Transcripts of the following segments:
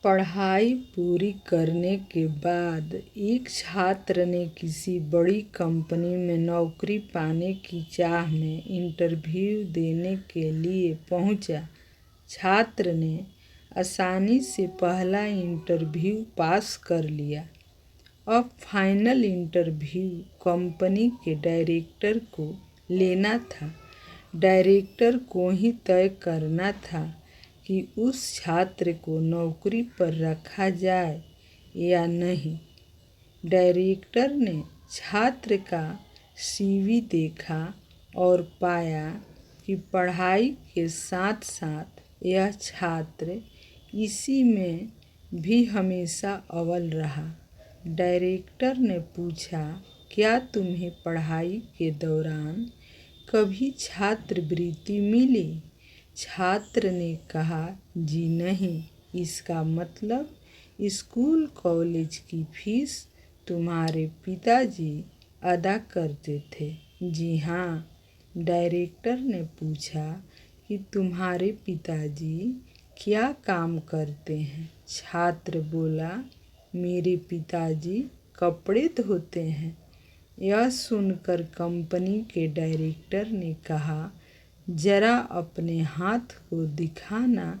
पढ़ाई पूरी करने के बाद एक छात्र ने किसी बड़ी कंपनी में नौकरी पाने की चाह में इंटरव्यू देने के लिए पहुंचा। छात्र ने आसानी से पहला इंटरव्यू पास कर लिया। अब फाइनल इंटरव्यू कंपनी के डायरेक्टर को लेना था। डायरेक्टर को ही तय करना था कि उस छात्र को नौकरी पर रखा जाए या नहीं। डायरेक्टर ने छात्र का सीवी देखा और पाया कि पढ़ाई के साथ साथ यह छात्र इसी में भी हमेशा अव्वल रहा। डायरेक्टर ने पूछा, क्या तुम्हें पढ़ाई के दौरान कभी छात्रवृत्ति मिली? छात्र ने कहा, जी नहीं। इसका मतलब स्कूल कॉलेज की फीस तुम्हारे पिताजी अदा करते थे? जी हाँ। डायरेक्टर ने पूछा कि तुम्हारे पिताजी क्या काम करते हैं? छात्र बोला, मेरे पिताजी कपड़े धोते हैं। यह सुनकर कंपनी के डायरेक्टर ने कहा, जरा अपने हाथ को दिखाना।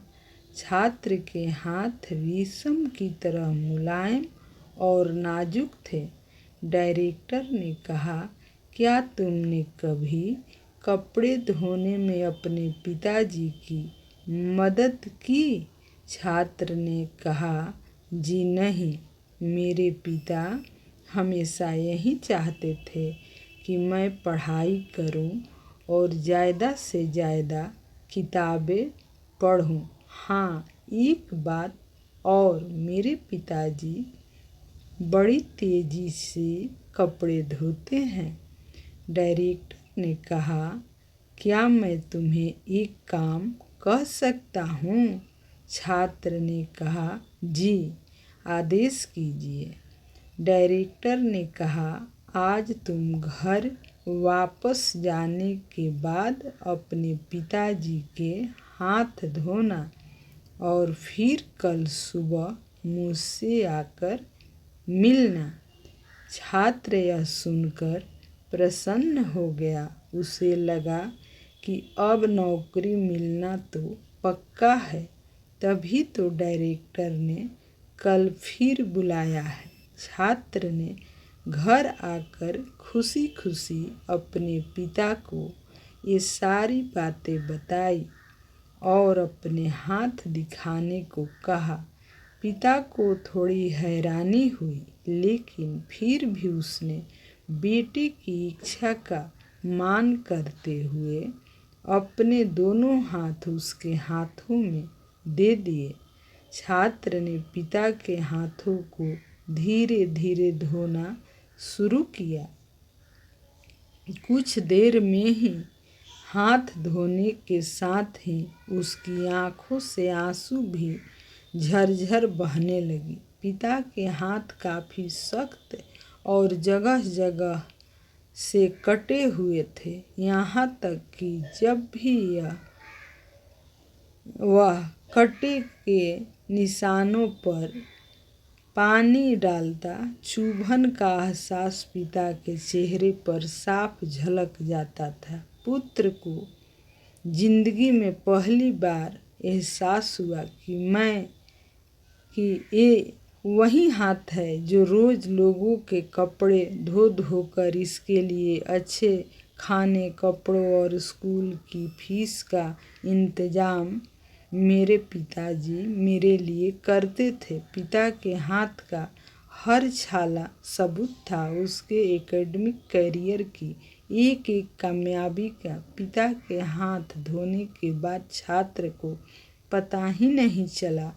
छात्र के हाथ रेशम की तरह मुलायम और नाजुक थे। डायरेक्टर ने कहा, क्या तुमने कभी कपड़े धोने में अपने पिताजी की मदद की? छात्र ने कहा, जी नहीं। मेरे पिता हमेशा यही चाहते थे कि मैं पढ़ाई करूं और ज़्यादा से ज़्यादा किताबें पढूं। हाँ, एक बात और, मेरे पिताजी बड़ी तेज़ी से कपड़े धोते हैं। डायरेक्टर ने कहा, क्या मैं तुम्हें एक काम कह सकता हूँ? छात्र ने कहा, जी, आदेश कीजिए। डायरेक्टर ने कहा, आज तुम घर वापस जाने के बाद अपने पिताजी के हाथ धोना और फिर कल सुबह मुझसे आकर मिलना। छात्र यह सुनकर प्रसन्न हो गया। उसे लगा कि अब नौकरी मिलना तो पक्का है। तभी तो डायरेक्टर ने कल फिर बुलाया है। छात्र ने घर आकर खुशी खुशी अपने पिता को ये सारी बातें बताई और अपने हाथ दिखाने को कहा। पिता को थोड़ी हैरानी हुई, लेकिन फिर भी उसने बेटे की इच्छा का मान करते हुए अपने दोनों हाथ उसके हाथों में दे दिए। छात्र ने पिता के हाथों को धीरे धीरे धोना शुरू किया। कुछ देर में ही हाथ धोने के साथ ही उसकी आंखों से आंसू भी झरझर बहने लगी। पिता के हाथ काफ़ी सख्त और जगह जगह से कटे हुए थे, यहाँ तक कि जब भी वह कटे के निशानों पर पानी डालता, चुभन का एहसास पिता के चेहरे पर साफ झलक जाता था। पुत्र को जिंदगी में पहली बार एहसास हुआ कि ये वही हाथ है जो रोज़ लोगों के कपड़े धो धोकर इसके लिए अच्छे खाने, कपड़ों और स्कूल की फीस का इंतज़ाम मेरे पिताजी मेरे लिए करते थे। पिता के हाथ का हर छाला सबूत था उसके एकेडमिक करियर की एक एक कामयाबी का। पिता के हाथ धोने के बाद छात्र को पता ही नहीं चला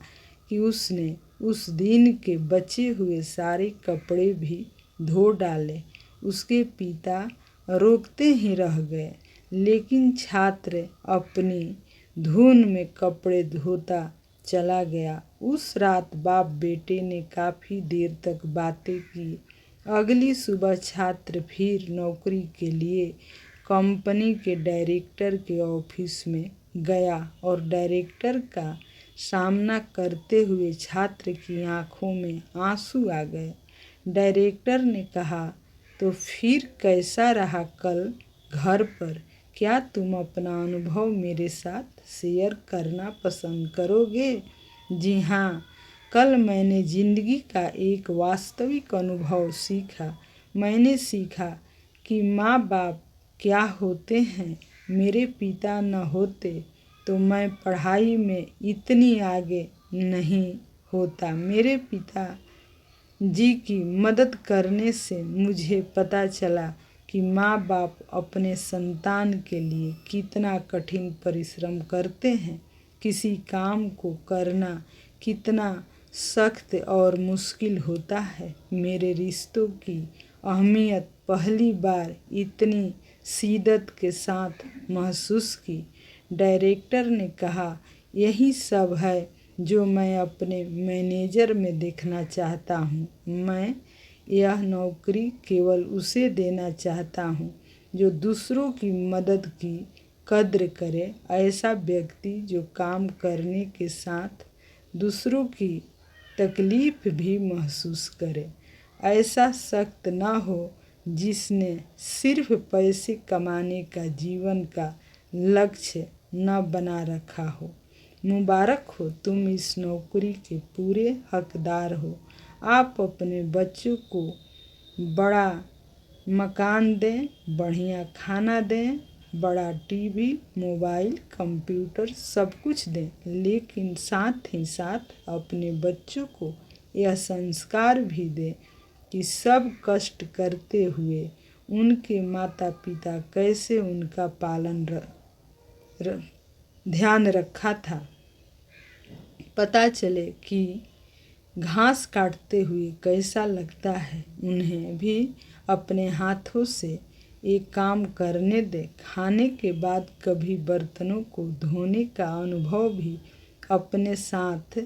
कि उसने उस दिन के बचे हुए सारे कपड़े भी धो डाले। उसके पिता रोकते ही रह गए, लेकिन छात्र अपनी धुन में कपड़े धोता चला गया। उस रात बाप बेटे ने काफ़ी देर तक बातें की। अगली सुबह छात्र फिर नौकरी के लिए कंपनी के डायरेक्टर के ऑफिस में गया और डायरेक्टर का सामना करते हुए छात्र की आंखों में आंसू आ गए। डायरेक्टर ने कहा, तो फिर कैसा रहा कल घर पर? क्या तुम अपना अनुभव मेरे साथ शेयर करना पसंद करोगे? जी हाँ, कल मैंने ज़िंदगी का एक वास्तविक अनुभव सीखा। मैंने सीखा कि माँ बाप क्या होते हैं। मेरे पिता न होते तो मैं पढ़ाई में इतनी आगे नहीं होता। मेरे पिता जी की मदद करने से मुझे पता चला कि माँ बाप अपने संतान के लिए कितना कठिन परिश्रम करते हैं। किसी काम को करना कितना सख्त और मुश्किल होता है। मेरे रिश्तों की अहमियत पहली बार इतनी शिद्दत के साथ महसूस की। डायरेक्टर ने कहा, यही सब है जो मैं अपने मैनेजर में देखना चाहता हूँ। मैं यह नौकरी केवल उसे देना चाहता हूँ जो दूसरों की मदद की कद्र करे। ऐसा व्यक्ति जो काम करने के साथ दूसरों की तकलीफ भी महसूस करे। ऐसा सख्त न हो जिसने सिर्फ पैसे कमाने का जीवन का लक्ष्य न बना रखा हो। मुबारक हो, तुम इस नौकरी के पूरे हकदार हो। आप अपने बच्चों को बड़ा मकान दें, बढ़िया खाना दें, बड़ा टीवी, मोबाइल, कंप्यूटर सब कुछ दें, लेकिन साथ ही साथ अपने बच्चों को यह संस्कार भी दें कि सब कष्ट करते हुए उनके माता पिता कैसे उनका ध्यान रखा था। पता चले कि घास काटते हुए कैसा लगता है। उन्हें भी अपने हाथों से एक काम करने दे। खाने के बाद कभी बर्तनों को धोने का अनुभव भी अपने साथ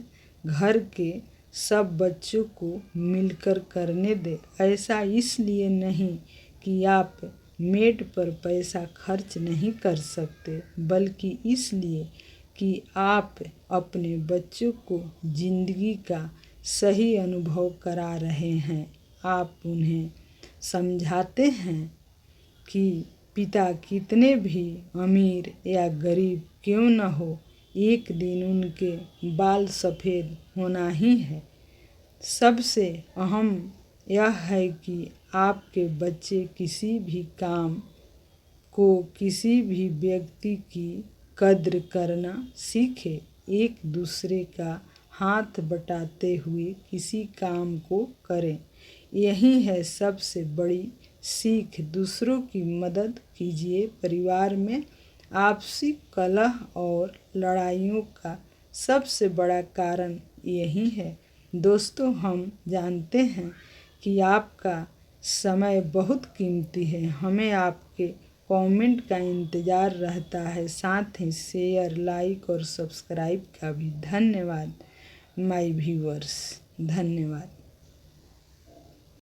घर के सब बच्चों को मिलकर करने दे। ऐसा इसलिए नहीं कि आप मेड पर पैसा खर्च नहीं कर सकते, बल्कि इसलिए कि आप अपने बच्चों को ज़िंदगी का सही अनुभव करा रहे हैं। आप उन्हें समझाते हैं कि पिता कितने भी अमीर या गरीब क्यों न हो, एक दिन उनके बाल सफ़ेद होना ही है। सबसे अहम यह है कि आपके बच्चे किसी भी काम को, किसी भी व्यक्ति की कद्र करना सीखे। एक दूसरे का हाथ बटाते हुए किसी काम को करें, यही है सबसे बड़ी सीख। दूसरों की मदद कीजिए। परिवार में आपसी कलह और लड़ाइयों का सबसे बड़ा कारण यही है। दोस्तों, हम जानते हैं कि आपका समय बहुत कीमती है। हमें आपके कमेंट का इंतज़ार रहता है, साथ ही शेयर, लाइक और सब्सक्राइब का भी। धन्यवाद माय व्यूअर्स, धन्यवाद।